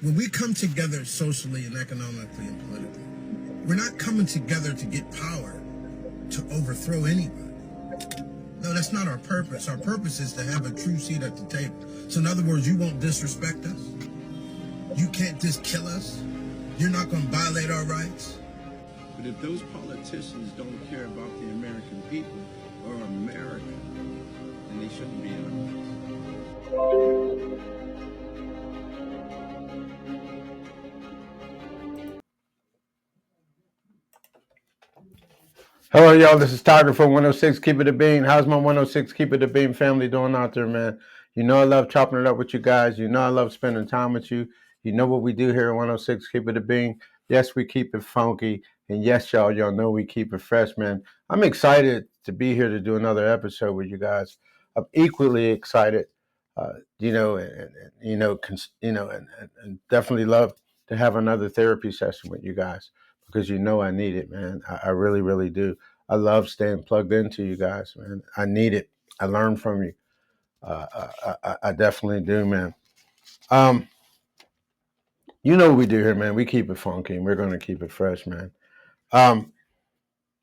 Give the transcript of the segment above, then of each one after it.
when we come together socially and economically and politically, we're not coming together to get power to overthrow anybody. No, that's not our purpose. Our purpose is to have a true seat at the table. So in other words, you won't disrespect us. You can't just kill us. You're not going to violate our rights. But if those politicians don't care about the American people or America, then they shouldn't be in office. Hello, y'all. This is Tiger from 106 Keep It a Bean. How's my 106 Keep It a Bean family doing out there, man? You know I love chopping it up with you guys. You know I love spending time with you. You know what we do here at 106 Keep It a Bean. Yes, we keep it funky. And yes, y'all know we keep it fresh, man. I'm excited to be here to do another episode with you guys. I'm equally excited, and definitely love to have another therapy session with you guys because you know I need it, man. I really, really do. I love staying plugged into you guys, man. I need it. I learn from you. I definitely do, man. You know what we do here, man. We keep it funky, and we're going to keep it fresh, man.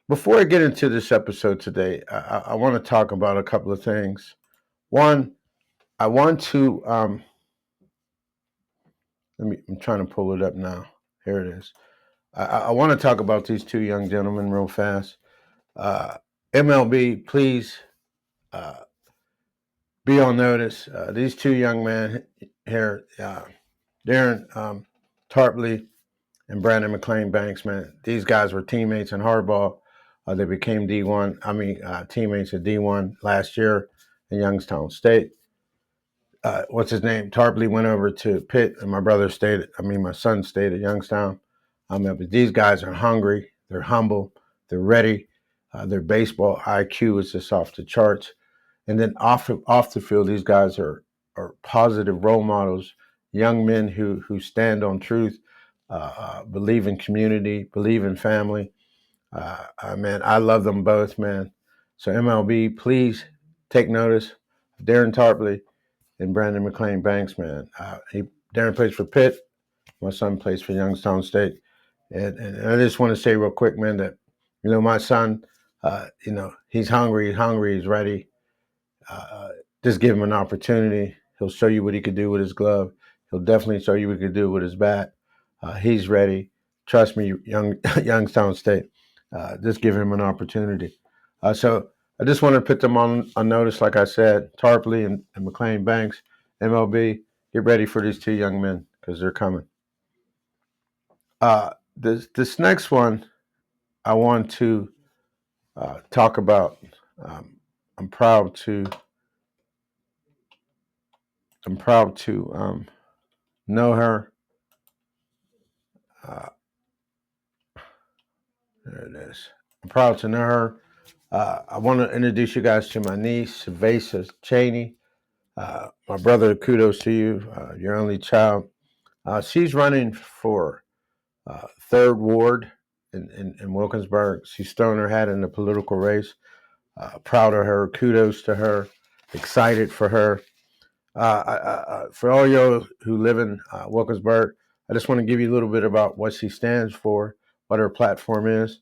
Before I get into this episode today, I want to talk about a couple of things. One, I want to I'm trying to pull it up now. Here it is. I want to talk about these two young gentlemen real fast. MLB, please be on notice. These two young men here, Darren Tarpley and Brandon McLean Banks, man. These guys were teammates in hardball. They became teammates at D1 last year in Youngstown State. What's his name? Tarpley went over to Pitt, and my son stayed at Youngstown. But these guys are hungry. They're humble. They're ready. Their baseball IQ is just off the charts. And then off the field, these guys are positive role models, young men who stand on truth, believe in community, believe in family. Man, I love them both, man. So MLB, please take notice of Darren Tarpley and Brandon McLean Banks, man. Darren plays for Pitt. My son plays for Youngstown State. And I just want to say real quick, man, that, my son, he's hungry, he's ready. Just give him an opportunity. He'll show you what he could do with his glove. He'll definitely show you what he could do with his bat. He's ready. Trust me, Youngstown State. Just give him an opportunity. So I just want to put them on notice, like I said, Tarpley and McLean Banks, MLB, get ready for these two young men because they're coming. This next one I want to talk about. I'm proud to know her. There it is. I'm proud to know her. I want to introduce you guys to my niece, Vasa Cheney. My brother, kudos to you, your only child. She's running for 3rd Ward in Wilkinsburg. She's thrown her hat in the political race. Proud of her. Kudos to her. Excited for her. For all y'all who live in Wilkinsburg, I just want to give you a little bit about what she stands for, what her platform is.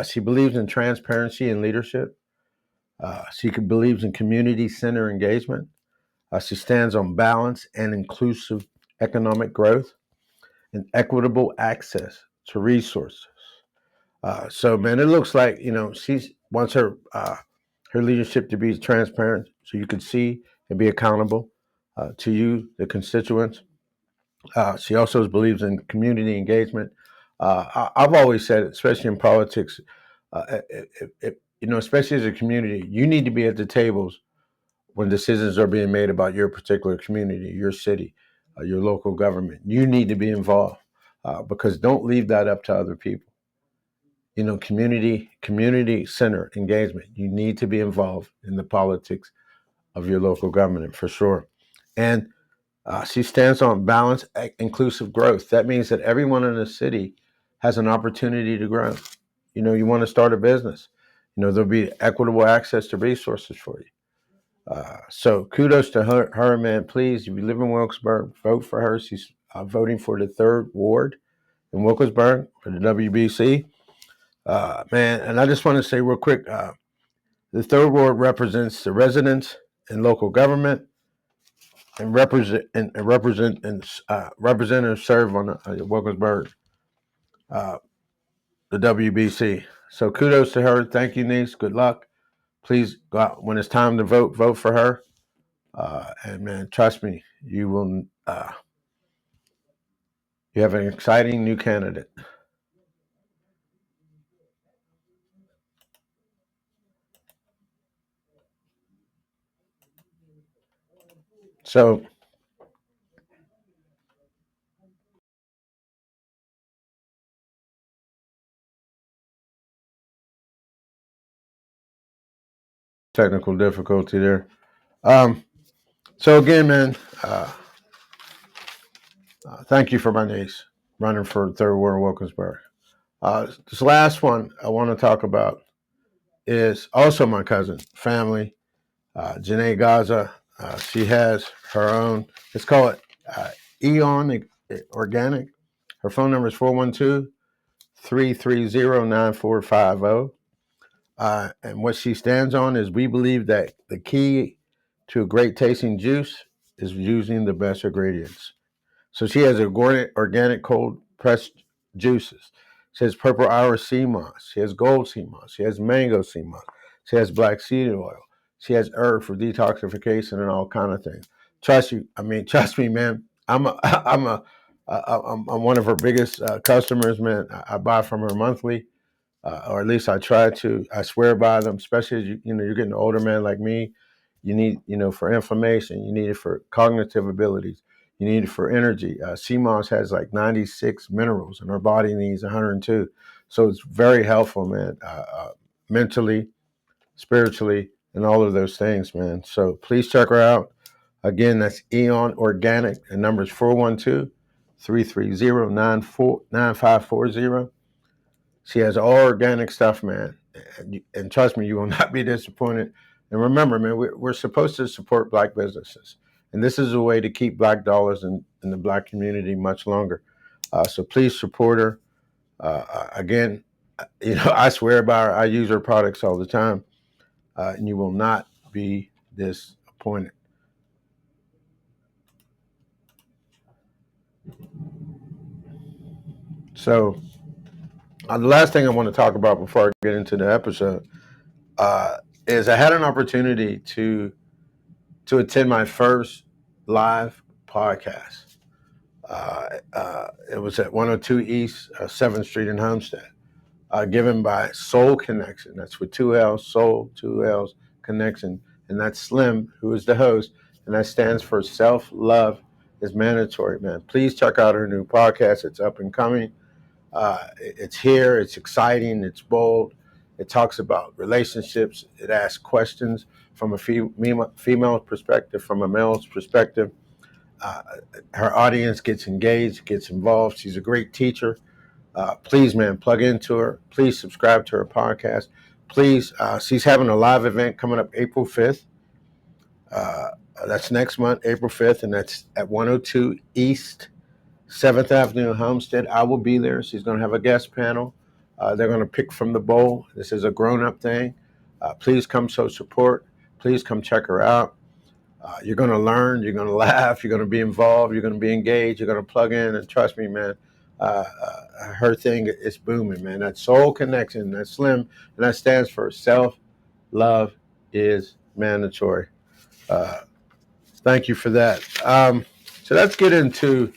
She believes in transparency and leadership. She believes in community-centered engagement. She stands on balance and inclusive economic growth and equitable access to resources. So, man, it looks like, she wants her leadership to be transparent so you can see and be accountable to you, the constituents. She also believes in community engagement. I've always said, especially in politics, especially as a community, you need to be at the tables when decisions are being made about your particular community, your city, your local government. You need to be involved because don't leave that up to other people. Community center engagement. You need to be involved in the politics of your local government for sure. And she stands on balanced, inclusive growth. That means that everyone in the city has an opportunity to grow. You want to start a business. There'll be equitable access to resources for you. So kudos to her, man. Please, if you live in Wilkesburg, vote for her. She's voting for the 3rd Ward in Wilkesburg for the WBC. Man, and I just want to say real quick, the 3rd Ward represents the residents and local government, and representatives serve on Wilkesburg, the WBC. So kudos to her. Thank you, niece. Good luck. Please go out when it's time to vote for her. And man, trust me, you will. You have an exciting new candidate. So technical difficulty there. So again, man, thank you for my niece running for 3rd Ward Wilkinsburg. This last one I want to talk about is also my cousin, family, Janae Gaza. She has her own, it's called Eon Organic. Her phone number is 412-330-9450. And what she stands on is we believe that the key to a great tasting juice is using the best ingredients. So she has organic cold pressed juices. She has purple iris sea moss. She has gold sea moss. She has mango sea moss. She has black seed oil. She has herb for detoxification and all kind of things. Trust me, man. I'm one of her biggest customers, man. I buy from her monthly, or at least I try to. I swear by them, especially as you're getting an older man like me. You need, for inflammation. You need it for cognitive abilities. You need it for energy. Sea moss has like 96 minerals, and our body needs 102. So it's very helpful, man, mentally, spiritually, and all of those things, man. So please check her out. Again, that's Eon Organic. The number is 412-330-9540. She has all organic stuff, man. And trust me, you will not be disappointed. And remember, man, we're supposed to support Black businesses. And this is a way to keep Black dollars in the Black community much longer. So please support her. Again, I swear by her. I use her products all the time. And you will not be disappointed. So the last thing I want to talk about before I get into the episode is I had an opportunity to attend my first live podcast. It was at 102 East 7th Street in Homestead, given by Soul Connection. That's with 2 L's, Soul, 2 L's, Connection. And that's Slim, who is the host. And that stands for Self-Love is Mandatory, man. Please check out her new podcast. It's up and coming. It's here. It's exciting. It's bold. It talks about relationships. It asks questions from a female perspective, from a male's perspective. Her audience gets engaged, gets involved. She's a great teacher. Please, man, plug into her. Please subscribe to her podcast. Please, she's having a live event coming up April 5th. That's next month, April 5th, and that's at 102 East 7th Avenue, Homestead. I will be there. She's going to have a guest panel. They're going to pick from the bowl. This is a grown-up thing. Please come show support. Please come check her out. You're going to learn. You're going to laugh. You're going to be involved. You're going to be engaged. You're going to plug in. And trust me, man, her thing is booming, man. That Soul Connection, that Slim, and that stands for Self-Love is Mandatory. Thank you for that. So let's get into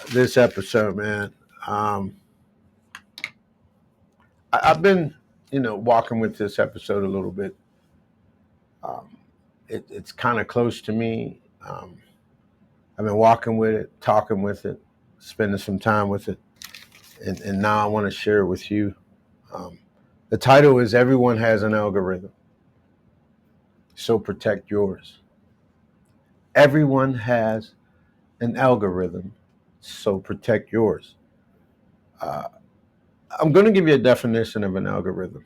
this episode, man. I've been, walking with this episode a little bit. It's kind of close to me. I've been walking with it, talking with it, spending some time with it, and now I want to share it with you. The title is Everyone Has an Algorithm, so protect yours. Everyone has an algorithm, so protect yours. I'm going to give you a definition of an algorithm.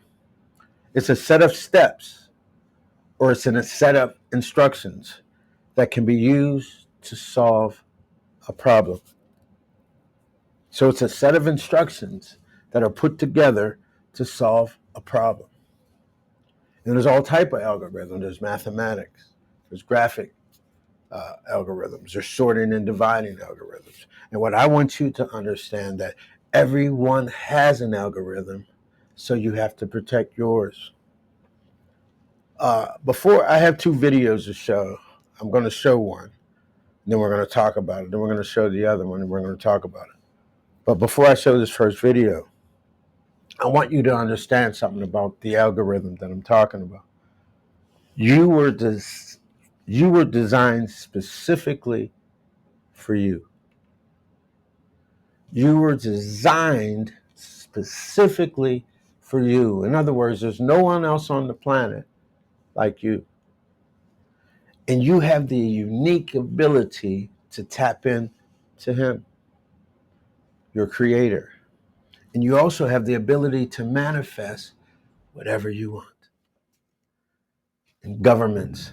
It's a set of steps, or it's a set of instructions that can be used to solve a problem. So it's a set of instructions that are put together to solve a problem. And there's all type of algorithms. There's mathematics, there's graphic algorithms, there's sorting and dividing algorithms. And what I want you to understand that everyone has an algorithm, so you have to protect yours. Before, I have 2 videos to show. I'm going to show one, then we're going to talk about it. Then we're going to show the other one, and we're going to talk about it. But before I show this first video, I want you to understand something about the algorithm that I'm talking about. You were designed specifically for you. You were designed specifically for you. In other words, there's no one else on the planet like you. And you have the unique ability to tap in to him, your creator. And you also have the ability to manifest whatever you want. And governments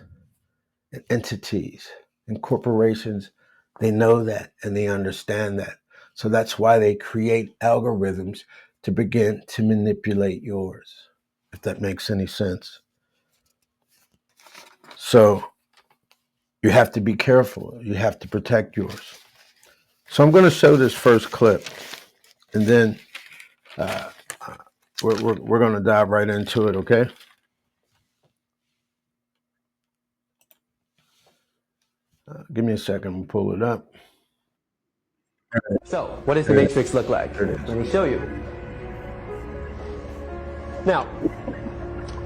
and entities and corporations, they know that and they understand that. So that's why they create algorithms to begin to manipulate yours, if that makes any sense. So you have to be careful. You have to protect yours. So I'm going to show this first clip, and then we're going to dive right into it, okay? Give me a second. We'll pull it up. So, what does the matrix look like? Let me show you. Now,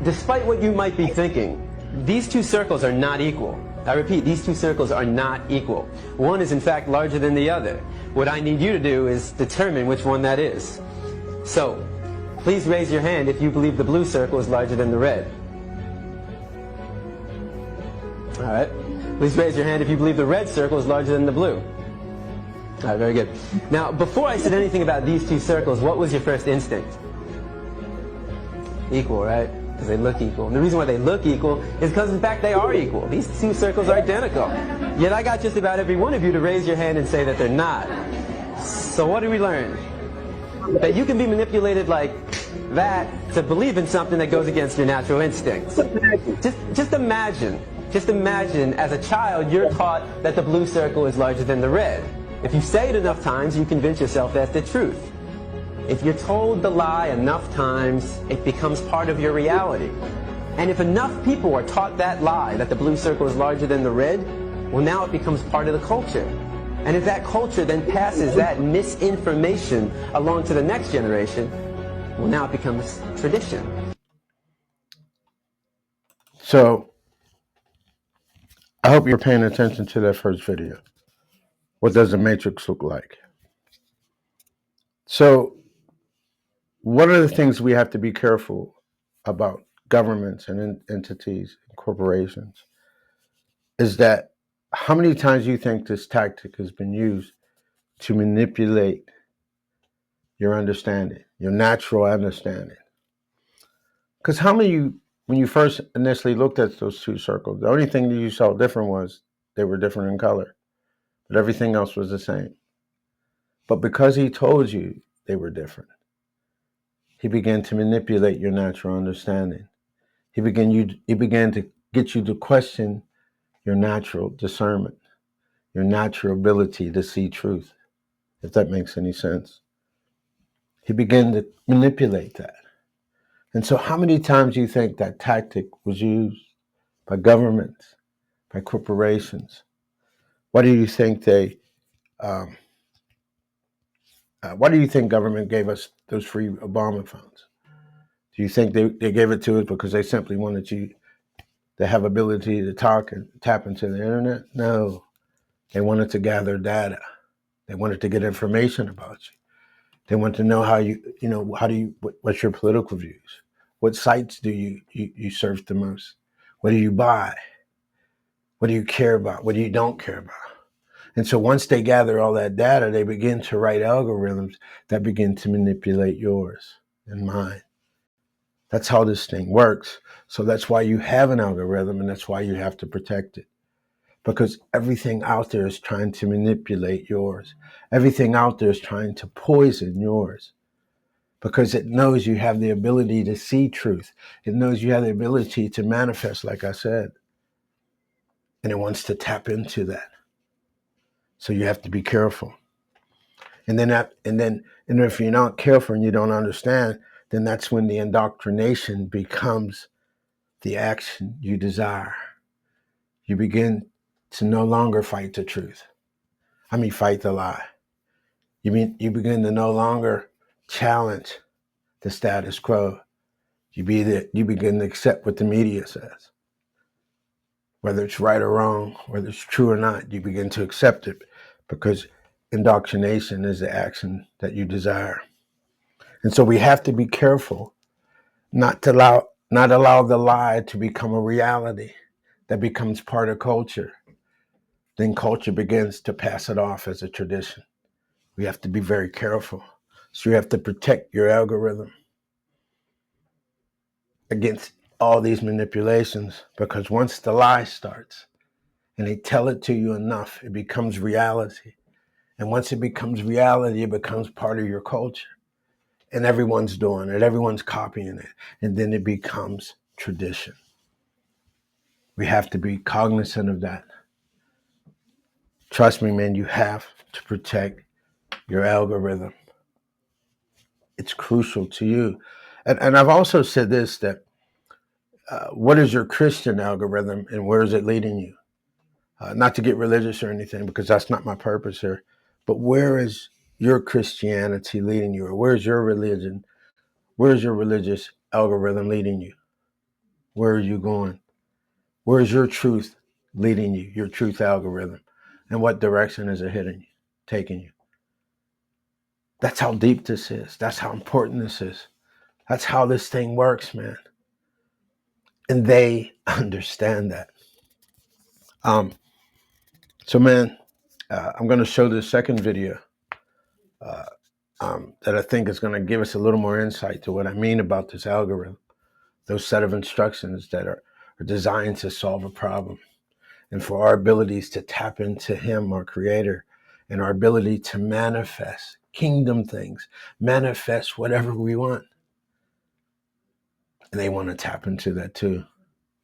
despite what you might be thinking, these 2 circles are not equal. I repeat, these 2 circles are not equal. One is in fact larger than the other. What I need you to do is determine which one that is. So, please raise your hand if you believe the blue circle is larger than the red. Alright. Please raise your hand if you believe the red circle is larger than the blue. Alright, very good. Now, before I said anything about these 2 circles, what was your first instinct? Equal, right? Because they look equal. And the reason why they look equal is because in fact they are equal. These 2 circles are identical. Yet I got just about every one of you to raise your hand and say that they're not. So what did we learn? That you can be manipulated like that to believe in something that goes against your natural instincts. Just imagine as a child you're taught that the blue circle is larger than the red. If you say it enough times, you convince yourself that's the truth. If you're told the lie enough times, it becomes part of your reality. And if enough people are taught that lie, that the blue circle is larger than the red, well, now it becomes part of the culture. And if that culture then passes that misinformation along to the next generation, well, now it becomes tradition. So, I hope you're paying attention to that first video. What does the matrix look like? So, one of the things we have to be careful about governments and entities and corporations is that how many times you think this tactic has been used to manipulate your understanding, your natural understanding? Because how many you, when you first initially looked at those 2 circles, the only thing that you saw different was they were different in color, but everything else was the same. But because he told you they were different, he began to manipulate your natural understanding. He began to get you to question your natural discernment, your natural ability to see truth, if that makes any sense. He began to manipulate that. And so how many times do you think that tactic was used by governments, by corporations? Why do you think why do you think government gave us those free Obama funds? Do you think they gave it to us because they simply wanted you to have ability to talk and tap into the internet? No, they wanted to gather data. They wanted to get information about you. They want to know what's your political views? What sites do you surf the most? What do you buy? What do you care about? What do you don't care about? And so once they gather all that data, they begin to write algorithms that begin to manipulate yours and mine. That's how this thing works. So that's why you have an algorithm, and that's why you have to protect it. because everything out there is trying to manipulate yours. Everything out there is trying to poison yours because it knows you have the ability to see truth. It knows you have the ability to manifest, like I said, and it wants to tap into that. So you have to be careful. And then if you're not careful and you don't understand, then that's when the indoctrination becomes the action you desire. You begin to no longer fight the truth. Fight the lie. You begin to no longer challenge the status quo. You begin to accept what the media says. Whether it's right or wrong, whether it's true or not, you begin to accept it because indoctrination is the action that you desire. And so we have to be careful not allow the lie to become a reality that becomes part of culture. Then culture begins to pass it off as a tradition. We have to be very careful. So you have to protect your algorithm against all these manipulations, because once the lie starts and they tell it to you enough, it becomes reality. And once it becomes reality, it becomes part of your culture. And everyone's doing it, everyone's copying it, and then it becomes tradition. We have to be cognizant of that. Trust me, man, you have to protect your algorithm. It's crucial to you. And I've also said this, that what is your Christian algorithm and where is it leading you? Not to get religious or anything, because that's not my purpose here, but where is your Christianity leading you? Or where's your religion? Where's your religious algorithm leading you? Where are you going? Where's your truth leading you, your truth algorithm? And what direction is it taking you? That's how deep this is. That's how important this is. That's how this thing works, man. And they understand that. So, man, I'm going to show this second video that I think is going to give us a little more insight to what I mean about this algorithm, those set of instructions that are designed to solve a problem, and for our abilities to tap into Him, our Creator, and our ability to manifest kingdom things, manifest whatever we want. And they want to tap into that too.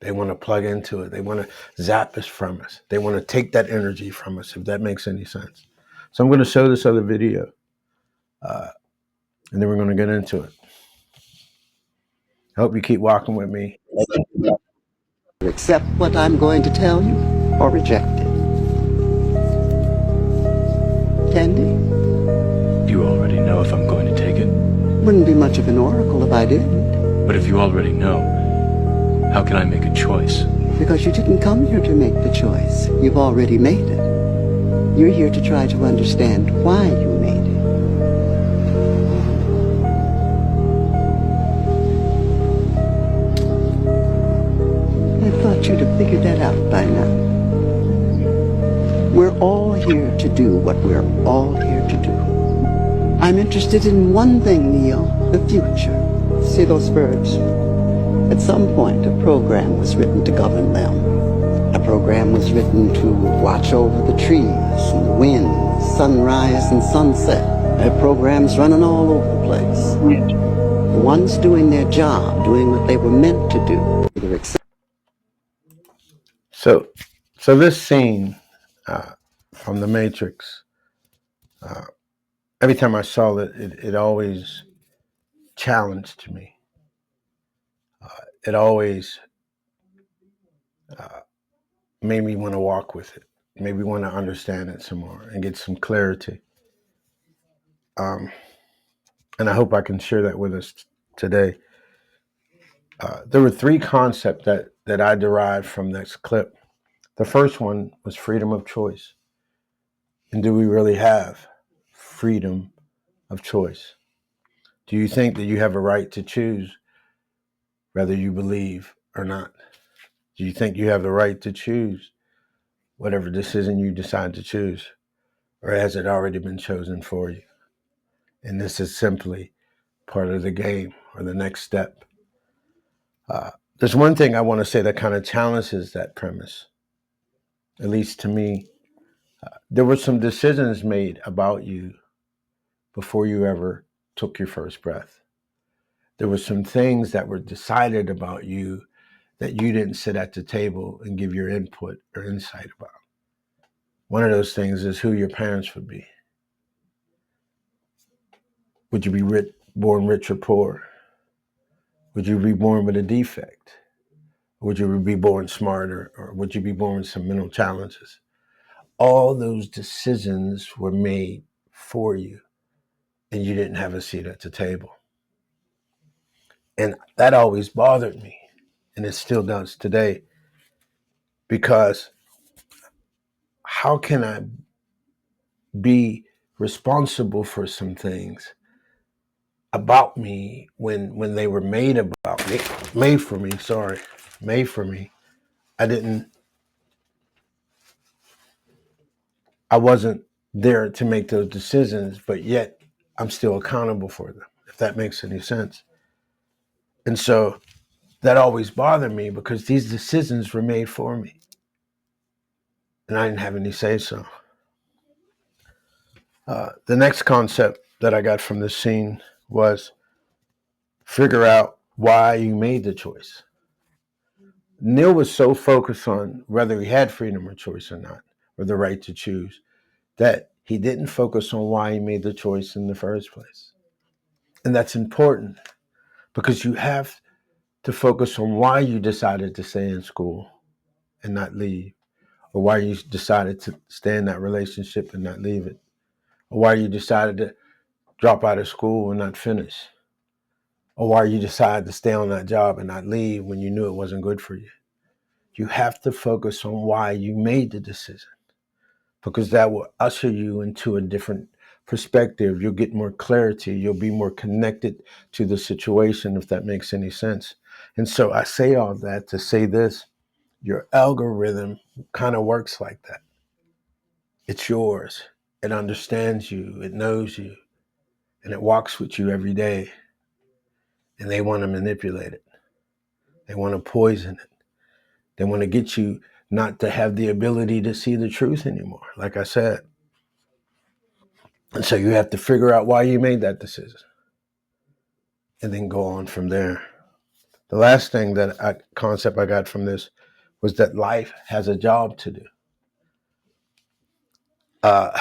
They want to plug into it. They want to zap us from us. They want to take that energy from us, if that makes any sense. So I'm going to show this other video, and then we're going to get into it. I hope you keep walking with me. Accept what I'm going to tell you or reject it. Candy? You already know if I'm going to take it. Wouldn't be much of an oracle if I didn't. But if you already know, how can I make a choice? Because you didn't come here to make the choice. You've already made it. You're here to try to understand why you made it. I thought you'd have figured that out by now. We're all here to do what we're all here to do. I'm interested in one thing, Neo, the future. See those birds? At some point, a program was written to govern them. A program was written to watch over the trees and the wind, sunrise and sunset. There are programs running all over the place. The ones doing their job, doing what they were meant to do. So this scene from The Matrix, every time I saw it, it always challenged me. It always made me want to walk with it, made me want to understand it some more and get some clarity. And I hope I can share that with us today. There were three concepts that I derived from this clip. The first one was freedom of choice. And do we really have freedom of choice? Do you think that you have a right to choose whether you believe or not? Do you think you have the right to choose whatever decision you decide to choose? Or has it already been chosen for you? And this is simply part of the game or the next step. There's one thing I want to say that kind of challenges that premise. at least to me, there were some decisions made about you before you ever took your first breath. There were some things that were decided about you that you didn't sit at the table and give your input or insight about. One of those things is who your parents would be. Would you be born rich or poor? Would you be born with a defect? Would you be born smarter, or would you be born with some mental challenges? All those decisions were made for you, and you didn't have a seat at the table. And that always bothered me, and it still does today, because how can I be responsible for some things about me when they were made for me? I wasn't there to make those decisions, but yet I'm still accountable for them, if that makes any sense. And so that always bothered me, because these decisions were made for me and I didn't have any say so. The next concept that I got from this scene was figure out why you made the choice. Neil was so focused on whether he had freedom or choice or not, or the right to choose, that he didn't focus on why he made the choice in the first place. And that's important, because you have to focus on why you decided to stay in school and not leave, or why you decided to stay in that relationship and not leave it, or why you decided to drop out of school and not finish, or why you decided to stay on that job and not leave when you knew it wasn't good for you. You have to focus on why you made the decision, because that will usher you into a different perspective. You'll get more clarity. You'll be more connected to the situation, if that makes any sense. And so I say all that to say this: your algorithm kind of works like that. It's yours. It understands you. It knows you. And it walks with you every day. And they want to manipulate it. They want to poison it. They want to get you not to have the ability to see the truth anymore, like I said. And so you have to figure out why you made that decision and then go on from there. The last thing concept I got from this was that life has a job to do. And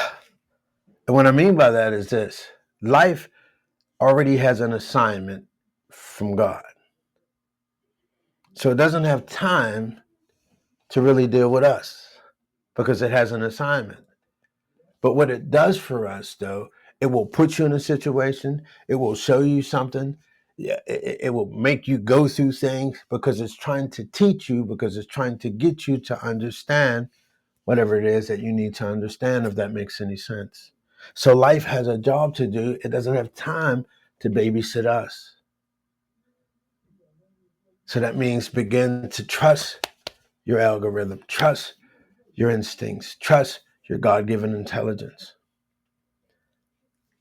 what I mean by that is this: life already has an assignment from God. So it doesn't have time to really deal with us, because it has an assignment. But what it does for us, though, it will put you in a situation. It will show you something. It will make you go through things, because it's trying to teach you, because it's trying to get you to understand whatever it is that you need to understand, if that makes any sense. So life has a job to do. It doesn't have time to babysit us. So that means begin to trust your algorithm, trust your instincts, trust your God-given intelligence,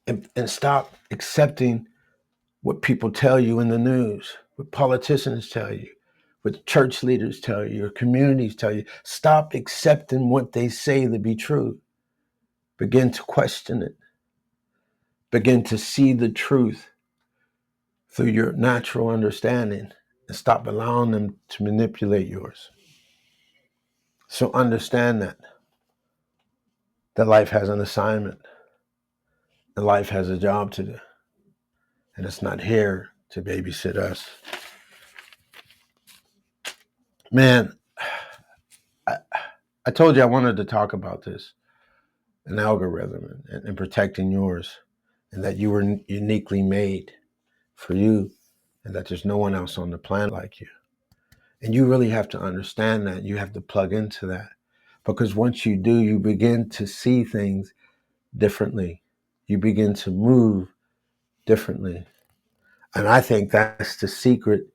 and stop accepting what people tell you in the news, what politicians tell you, what church leaders tell you, or communities tell you. Stop accepting what they say to be true. Begin to question it. Begin to see the truth through your natural understanding, and stop allowing them to manipulate yours. So understand that life has an assignment, and life has a job to do, and it's not here to babysit us. Man, I told you I wanted to talk about this, an algorithm and protecting yours, and that you were uniquely made for you, and that there's no one else on the planet like you. And you really have to understand that. You have to plug into that, because once you do, you begin to see things differently. You begin to move differently. And I think that's the secret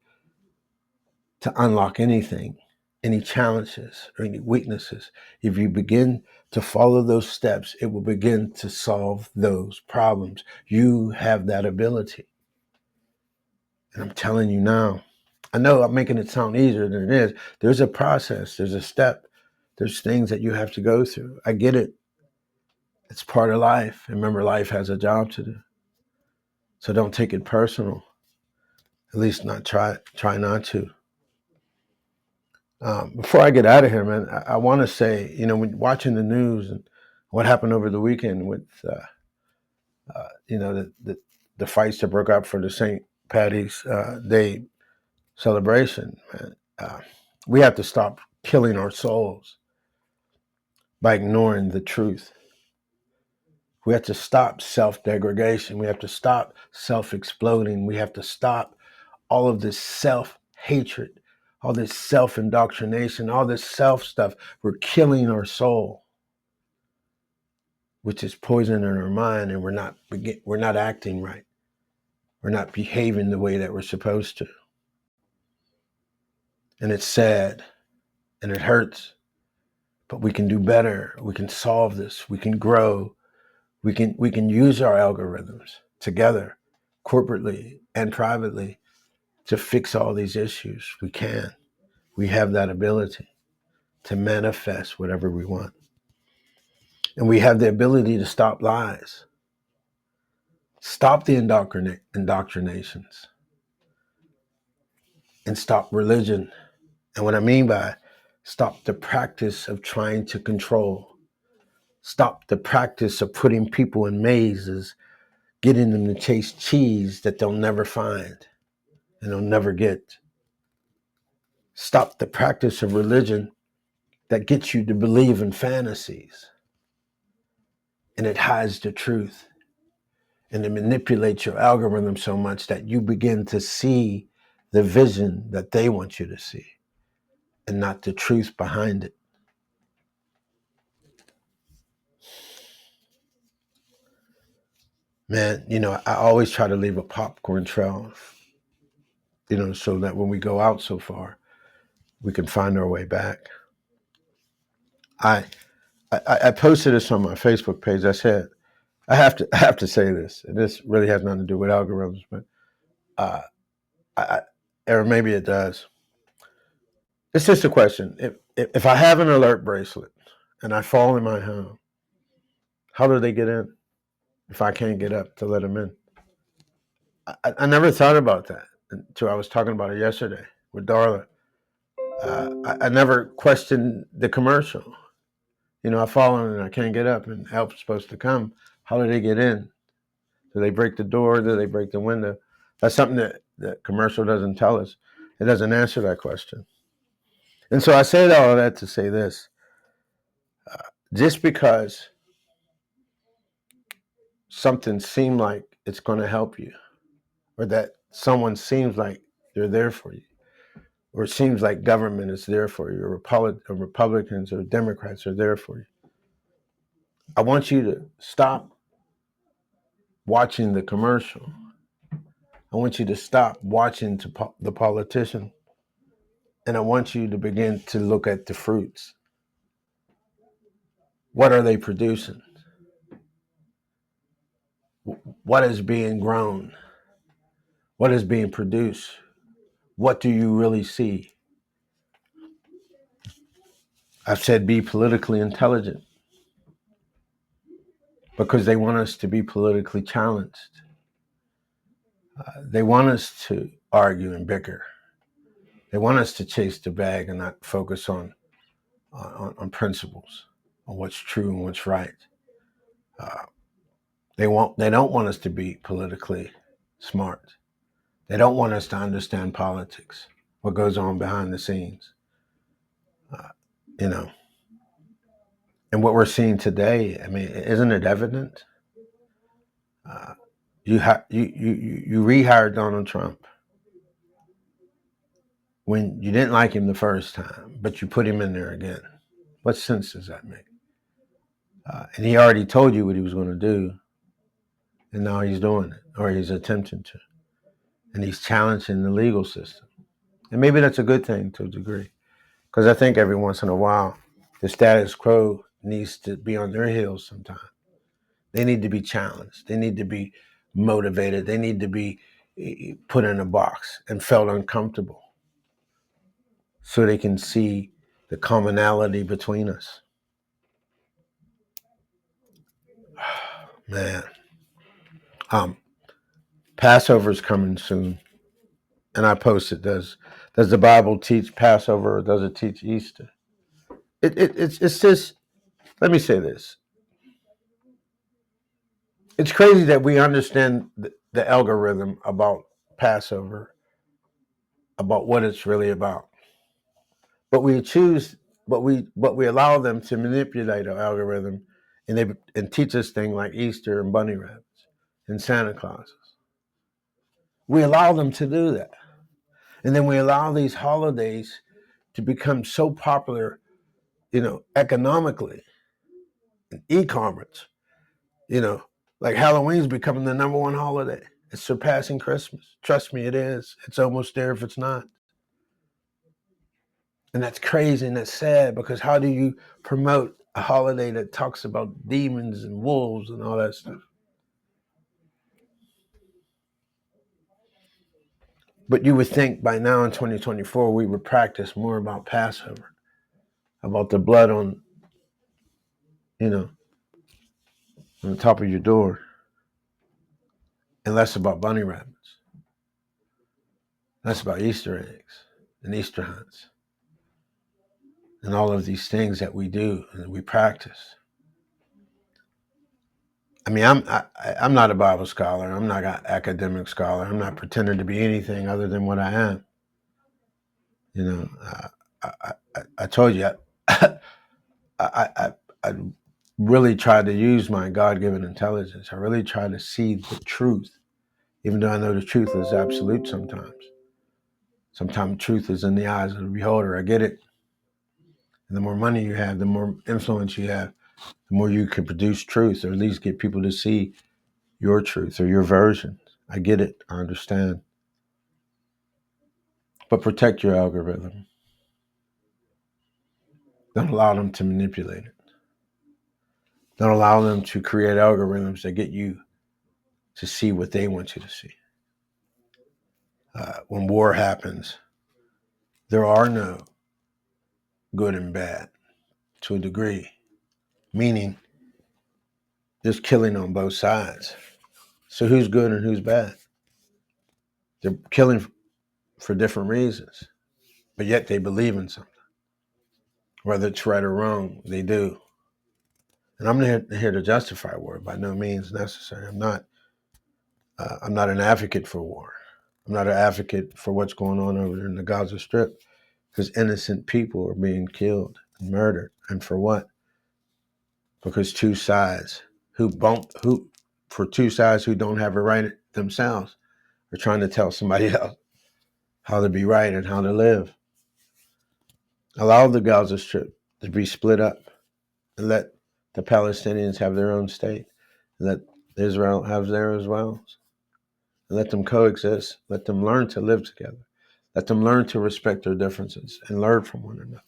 to unlock anything, any challenges or any weaknesses. If you begin to follow those steps, it will begin to solve those problems. You have that ability. And I'm telling you now, I know I'm making it sound easier than it is. There's a process, there's a step There's things that you have to go through. I get it. It's part of life. Remember, life has a job to do. So don't take it personal. At least not try not to. Before I get out of here, man, I want to say, when watching the news and what happened over the weekend with, the fights that broke out for the St. Patty's Day celebration, man, we have to stop killing our souls by ignoring the truth. We have to stop self-degradation. We have to stop self-exploding. We have to stop all of this self-hatred, all this self-indoctrination, all this self-stuff. We're killing our soul, which is poisoning our mind, and we're not acting right. We're not behaving the way that we're supposed to. And it's sad, and it hurts, but we can do better. We can solve this. We can grow. We can use our algorithms together, corporately and privately, to fix all these issues. We can. We have that ability to manifest whatever we want. And we have the ability to stop lies, stop the indoctrinations, and stop religion. And what I mean by stop the practice of trying to control, stop the practice of putting people in mazes, getting them to chase cheese that they'll never find and they'll never get. Stop the practice of religion that gets you to believe in fantasies and it hides the truth, and it manipulates your algorithm so much that you begin to see the vision that they want you to see and not the truth behind it. Man, I always try to leave a popcorn trail, so that when we go out so far, we can find our way back. I posted this on my Facebook page. I said, I have to say this, and this really has nothing to do with algorithms, but or maybe it does. It's just a question. If I have an alert bracelet and I fall in my home, how do they get in if I can't get up to let them in? I never thought about that until I was talking about it yesterday with Darla. I never questioned the commercial. I fall in and I can't get up and help's supposed to come. How do they get in? Do they break the door? Do they break the window? That's something that the commercial doesn't tell us. It doesn't answer that question. And so I say all of that to say this. Just because something seems like it's going to help you, or that someone seems like they're there for you, or it seems like government is there for you, or Republicans or Democrats are there for you, I want you to stop watching the commercial. I want you to stop watching the politician. And I want you to begin to look at the fruits. What are they producing? What is being grown? What is being produced? What do you really see? I've said be politically intelligent because they want us to be politically challenged. They want us to argue and bicker. They want us to chase the bag and not focus on principles, on what's true and what's right. They don't want us to be politically smart. They don't want us to understand politics, what goes on behind the scenes. And what we're seeing today, isn't it evident? You rehired Donald Trump when you didn't like him the first time, but you put him in there again. What sense does that make? And he already told you what he was going to do, and now he's doing it, or he's attempting to. And he's challenging the legal system. And maybe that's a good thing to a degree, because I think every once in a while, the status quo needs to be on their heels sometime. They need to be challenged. They need to be motivated. They need to be put in a box and felt uncomfortable so they can see the commonality between us. Man, Passover's coming soon, and I posted, does the Bible teach Passover or does it teach Easter? It's just, let me say this. It's crazy that we understand the algorithm about Passover, about what it's really about, but we allow them to manipulate our algorithm, and teach us things like Easter and bunny rabbits and Santa Clauses. We allow them to do that, and then we allow these holidays to become so popular, economically, in e-commerce, like Halloween's becoming the number one holiday. It's surpassing Christmas. Trust me, it is. It's almost there if it's not. And that's crazy and that's sad, because how do you promote a holiday that talks about demons and wolves and all that stuff? But you would think by now in 2024, we would practice more about Passover, about the blood on the top of your door, and less about bunny rabbits. Less about Easter eggs and Easter hunts and all of these things that we do and we practice. I mean, I'm not a Bible scholar. I'm not an academic scholar. I'm not pretending to be anything other than what I am. I told you, I really tried to use my God-given intelligence. I really tried to see the truth, even though I know the truth is absolute sometimes. Sometimes truth is in the eyes of the beholder. I get it. And the more money you have, the more influence you have, the more you can produce truth, or at least get people to see your truth or your version. I get it. I understand. But protect your algorithm. Don't allow them to manipulate it. Don't allow them to create algorithms that get you to see what they want you to see. When war happens, there are no good and bad to a degree, meaning there's killing on both sides. So who's good and who's bad? They're killing for different reasons, but yet they believe in something. Whether it's right or wrong, they do. And I'm not here to justify war, by no means necessary. I'm not an advocate for war. I'm not an advocate for what's going on over there in the Gaza Strip, because innocent people are being killed and murdered. And for what? Because two sides who don't have a right themselves are trying to tell somebody else how to be right and how to live. Allow the Gaza Strip to be split up, and let the Palestinians have their own state, and let Israel have theirs as well. And let them coexist. Let them learn to live together. Let them learn to respect their differences and learn from one another.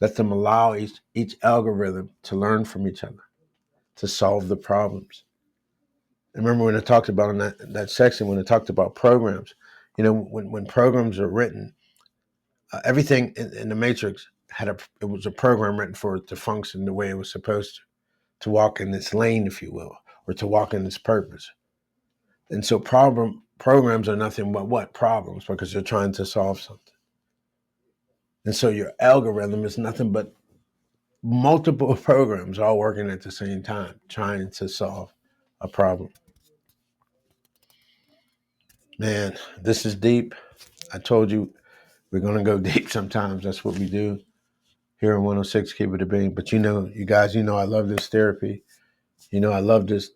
Let them allow each algorithm to learn from each other, to solve the problems. And remember when I talked about in that section, when I talked about programs, when programs are written, everything in the Matrix it was a program written for it to function the way it was supposed to walk in its lane, if you will, or to walk in its purpose. And so programs are nothing but what? Problems, because you're trying to solve something. And so your algorithm is nothing but multiple programs all working at the same time, trying to solve a problem. Man, this is deep. I told you we're going to go deep sometimes. That's what we do here on 106 Keep It a Bean. But you guys, I love this therapy. I love this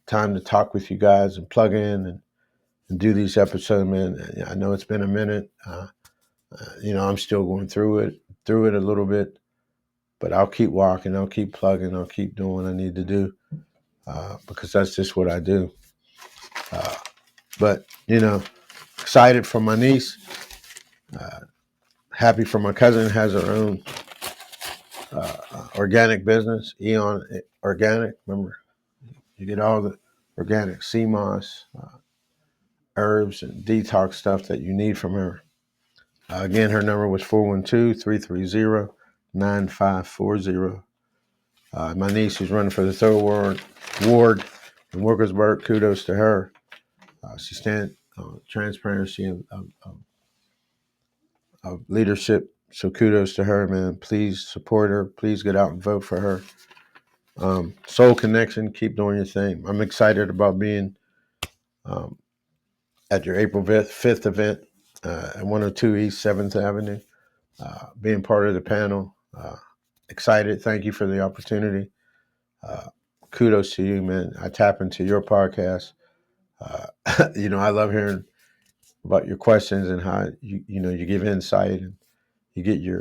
time to talk with you guys and plug in and do these episodes, man. I know it's been a minute. I'm still going through it a little bit, but I'll keep walking. I'll keep plugging. I'll keep doing what I need to do because that's just what I do. But excited for my niece. Happy for my cousin who has her own organic business, Eon Organic. Remember, you get all the organic sea moss, herbs, and detox stuff that you need from her. Again, her number was 412-330-9999. 9540. My niece who's running for the third ward in Workersburg, kudos to her. She stands transparency of leadership. So kudos to her, man. Please support her. Please get out and vote for her. Soul Connection, keep doing your thing. I'm excited about being at your April 5th event at 102 East 7th Avenue, being part of the panel. Excited. Thank you for the opportunity. Kudos to you, man. I tap into your podcast. I love hearing about your questions and how you give insight and you get your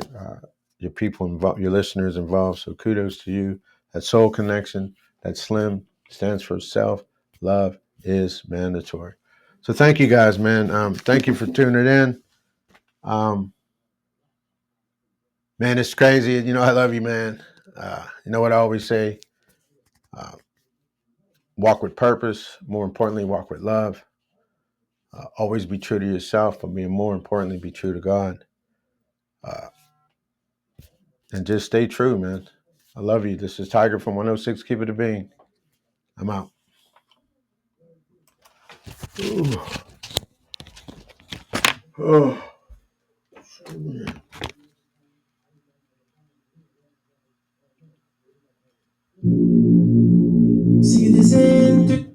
people involved, your listeners involved. So kudos to you. That Soul Connection, that SLIM stands for self love is mandatory. So thank you guys, man. Thank you for tuning in. Man, it's crazy. I love you, man. You know what I always say? Walk with purpose. More importantly, walk with love. Always be true to yourself, but more importantly, be true to God. And just stay true, man. I love you. This is Tiger from 106. Keep it a bean. I'm out. Ooh. Oh. See this end.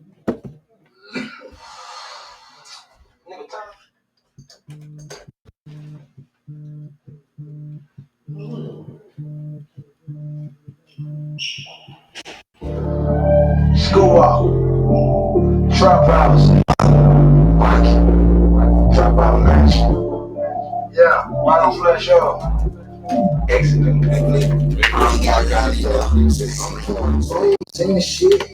School out. Trap house. Trap out night. Yeah, why don't flash up? Exit. I got it. Same shit.